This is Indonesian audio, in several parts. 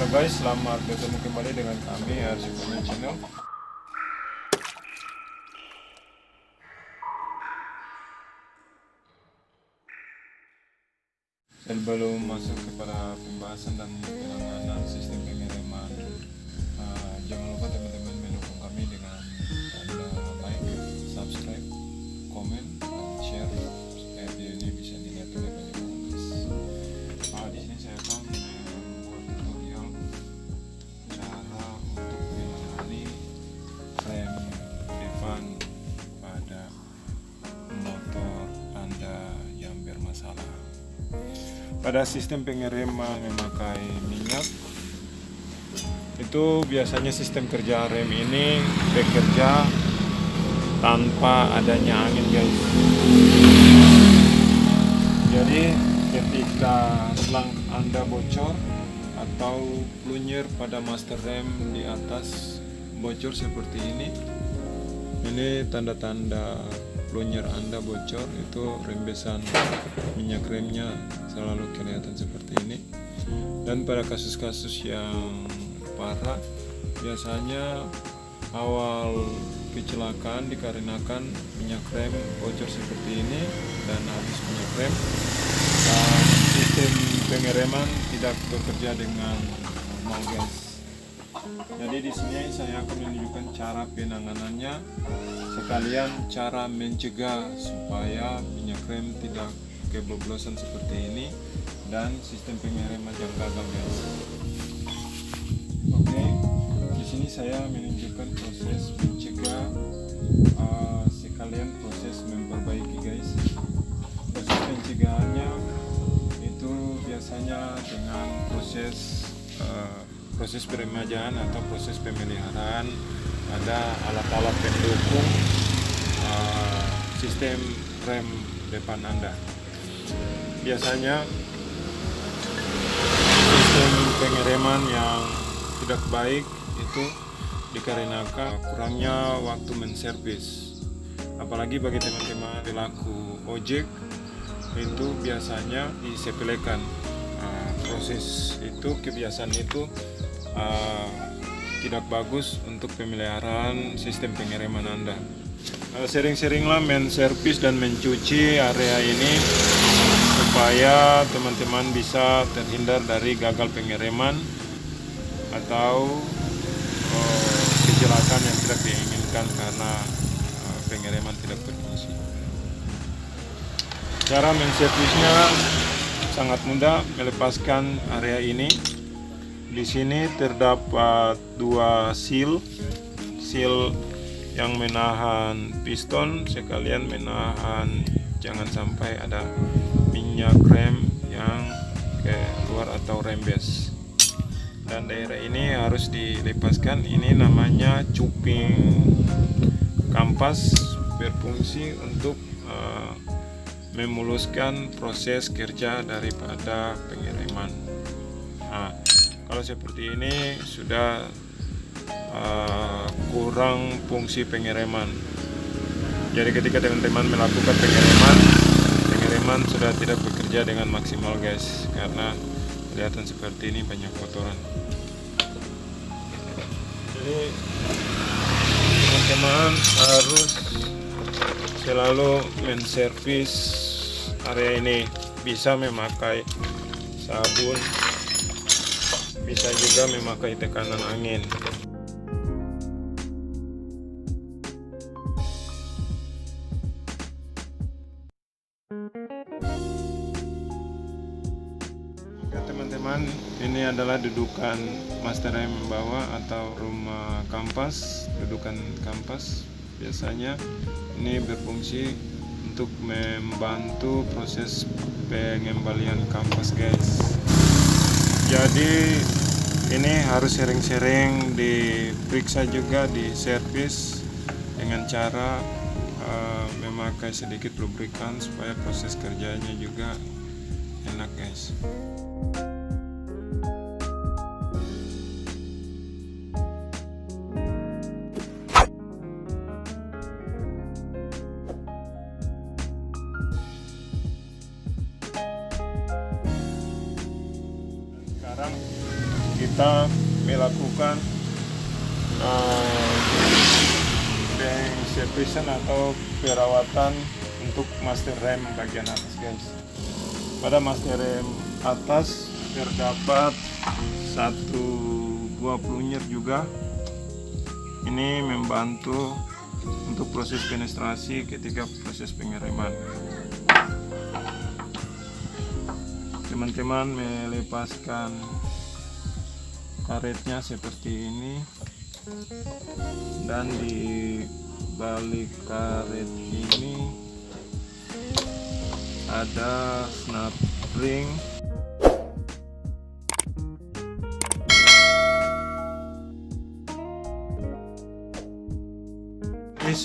Halo guys, selamat bertemu kembali dengan kami RC Punya Channel. Sebelum masuk kepada pembahasan dan penanganan sistem pengiriman, jangan lupa teman-teman mendukung kami dengan tanda like, subscribe, komen, dan share supaya video ini bisa dilihat oleh banyak orang guys. Di sini saya akan membuat tutorial cara untuk menangani rem depan pada motor Anda yang bermasalah. Pada sistem pengiriman memakai minyak, itu biasanya sistem kerja rem ini bekerja tanpa adanya angin guys. Jadi ketika selang Anda bocor atau plunger pada master rem di atas bocor seperti ini tanda-tanda plunger Anda bocor, itu rembesan minyak remnya selalu kelihatan seperti ini. Dan pada kasus-kasus yang parah, biasanya awal kecelakaan dikarenakan minyak rem bocor seperti ini dan habis minyak rem dan sistem pengereman tidak bekerja dengan normal guys. Jadi di sini saya akan menunjukkan cara penanganannya sekalian cara mencegah supaya minyak rem tidak keboblosan seperti ini dan sistem pengereman yang gagal guys. Oke, di sini saya menunjukkan proses mencegah sekalian proses memperbaiki guys. Proses pencegahannya itu biasanya dengan proses peremajaan atau proses pemeliharaan ada alat-alat pendukung sistem rem depan Anda. Biasanya sistem pengereman yang tidak baik itu dikarenakan kurangnya waktu menservis. Apalagi bagi teman-teman pelaku ojek, itu biasanya disepelekan. Proses itu, kebiasaan itu tidak bagus untuk pemeliharaan sistem pengereman Anda. Sering-seringlah menservis dan mencuci area ini supaya teman-teman bisa terhindar dari gagal pengereman atau kecelakaan yang tidak diinginkan karena pengereman tidak berfungsi. Cara menservisnya sangat mudah. Melepaskan area ini. Di sini terdapat dua seal yang menahan piston sekalian menahan jangan sampai ada minyak rem yang keluar atau rembes. Dan daerah ini harus dilepaskan. Ini namanya cuping kampas, berfungsi untuk memuluskan proses kerja daripada pengereman. Kalau seperti ini sudah kurang fungsi pengereman. Jadi ketika teman-teman melakukan pengereman sudah tidak bekerja dengan maksimal guys, karena kelihatan seperti ini banyak kotoran. Jadi teman-teman harus selalu menservis area ini, bisa memakai sabun, bisa juga memakai tekanan angin. Oke teman-teman, ini adalah dudukan master rem bawah atau rumah kampas, dudukan kampas. Biasanya ini berfungsi untuk membantu proses pengembalian kampas guys. Jadi ini harus sering-sering diperiksa juga, diservis dengan cara memakai sedikit lubrikan supaya proses kerjanya juga enak guys. Sekarang kita melakukan servicing atau perawatan untuk master rem bagian atas guys. Pada master rem atas terdapat satu buah pelunyer juga. Ini membantu untuk proses penetrasi ketika proses pengereman. Teman-teman melepaskan karetnya seperti ini, dan di balik karet ini ada snap ring.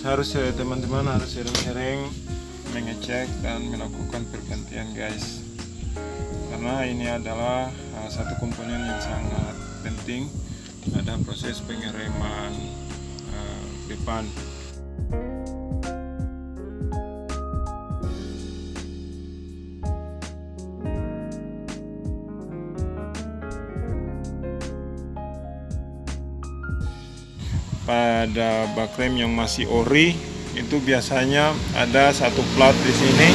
Harus teman-teman harus sering-sering mengecek dan melakukan pergantian guys, karena ini adalah satu komponen yang sangat penting pada proses pengereman depan. Pada bak rem yang masih ori itu biasanya ada satu plat di sini,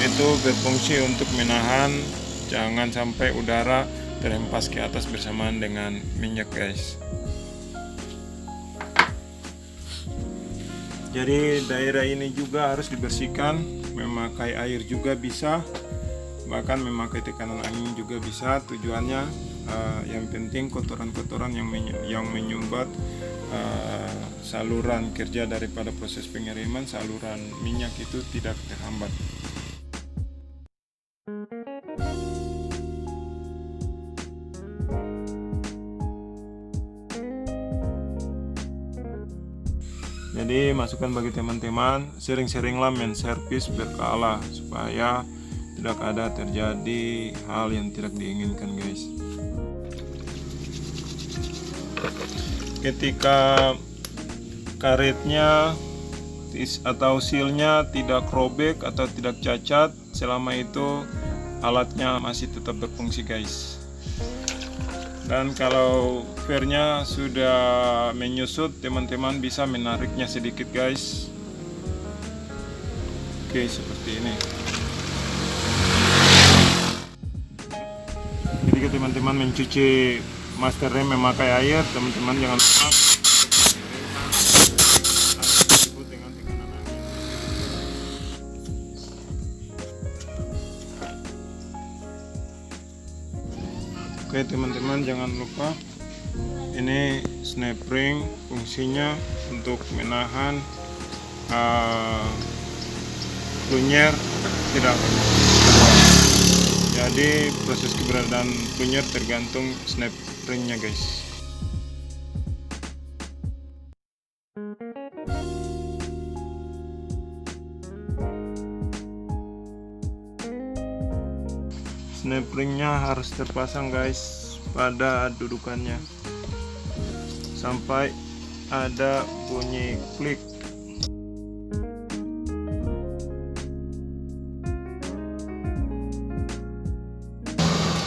itu berfungsi untuk menahan jangan sampai udara terhempas ke atas bersamaan dengan minyak guys. Jadi daerah ini juga harus dibersihkan, memakai air juga bisa, bahkan memakai tekanan angin juga bisa. Tujuannya yang penting kotoran-kotoran yang menyumbat saluran kerja daripada proses pengereman, saluran minyak itu tidak terhambat. Jadi masukan bagi teman-teman, sering-seringlah menservis berkala supaya tidak ada terjadi hal yang tidak diinginkan guys. Ketika karetnya atau sealnya tidak robek atau tidak cacat, selama itu alatnya masih tetap berfungsi guys. Dan kalau fairnya sudah menyusut, teman-teman bisa menariknya sedikit guys. Oke, seperti ini. Ketika teman-teman mencuci master rem memakai air, teman-teman jangan lupa dengan tekanan angin. Oke teman-teman, jangan lupa ini snap ring, fungsinya untuk menahan pelunyer tidak keluar. Jadi proses keberadaan pelunyer tergantung snap ringnya guys. Snap ringnya harus terpasang guys pada dudukannya sampai ada bunyi klik.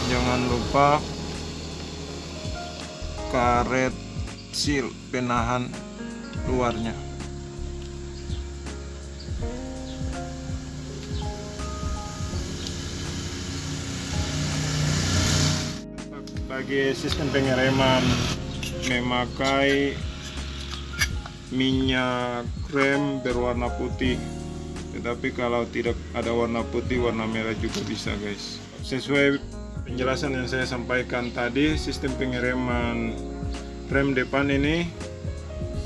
Jangan lupa karet seal penahan luarnya. Bagi sistem pengereman memakai minyak rem berwarna putih, tetapi kalau tidak ada warna putih, warna merah juga bisa guys. Sesuai penjelasan yang saya sampaikan tadi, sistem pengereman rem depan ini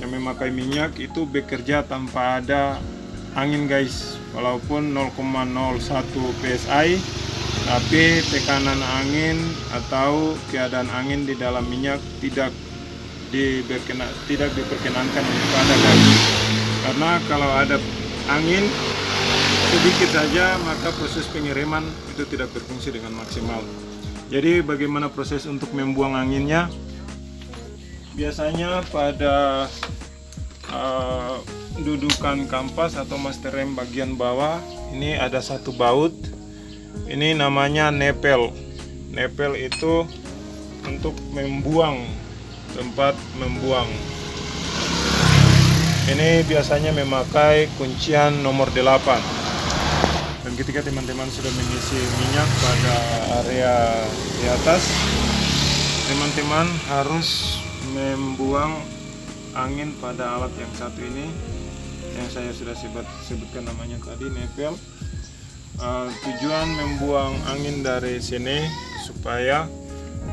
yang memakai minyak itu bekerja tanpa ada angin guys, walaupun 0,01 psi, tapi tekanan angin atau keadaan angin di dalam minyak tidak diperkenankan untuk ada guys. Karena kalau ada angin sedikit saja, maka proses pengereman itu tidak berfungsi dengan maksimal. Jadi bagaimana proses untuk membuang anginnya? Biasanya pada dudukan kampas atau master rem bagian bawah ini ada satu baut. Ini namanya nepel. Nepel itu untuk membuang, tempat membuang. Ini biasanya memakai kuncian nomor 8. Dan ketika teman-teman sudah mengisi minyak pada area di atas, teman-teman harus membuang angin pada alat yang satu ini, yang saya sudah sebutkan namanya tadi, nepel. Tujuan membuang angin dari sini supaya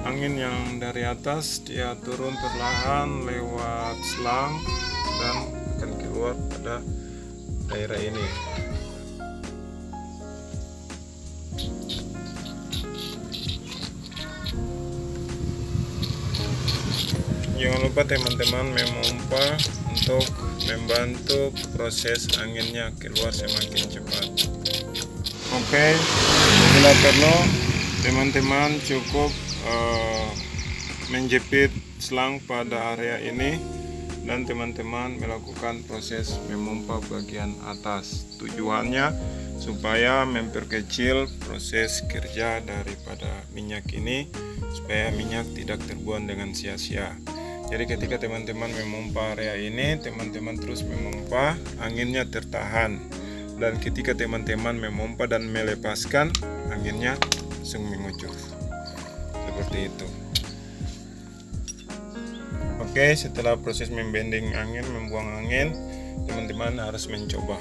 angin yang dari atas dia turun perlahan lewat selang dan akan keluar pada daerah ini. Jangan lupa teman-teman memompa untuk membantu proses anginnya keluar semakin cepat. Oke, bila perlu teman-teman cukup menjepit selang pada area ini dan teman-teman melakukan proses memompa bagian atas. Tujuannya supaya memperkecil proses kerja daripada minyak ini, supaya minyak tidak terbuang dengan sia-sia. Jadi ketika teman-teman memompa area ini, teman-teman terus memompa, anginnya tertahan. Dan ketika teman-teman memompa dan melepaskan, anginnya langsung mengucur. Seperti itu. Oke, setelah proses membending angin, membuang angin, teman-teman harus mencoba.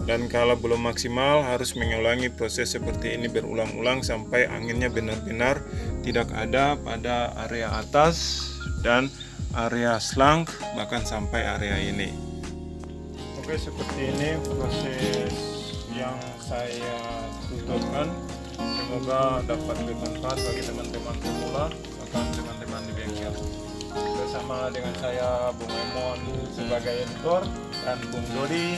Dan kalau belum maksimal, harus mengulangi proses seperti ini berulang-ulang sampai anginnya benar-benar tidak ada pada area atas dan area selang, bahkan sampai area ini. Oke, seperti ini proses yang saya tuturkan. Semoga dapat bermanfaat bagi teman-teman pemula, bahkan teman-teman di bengkel. Bersama dengan saya, Bung Emon sebagai editor dan Bung Dodi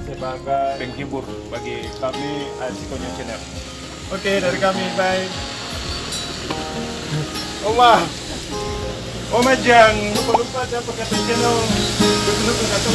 sebagai penghibur bagi kami Asikonya Channel. Oke, dari kami, bye. Oma jangan lupa siapa kata channel, betul-betul kata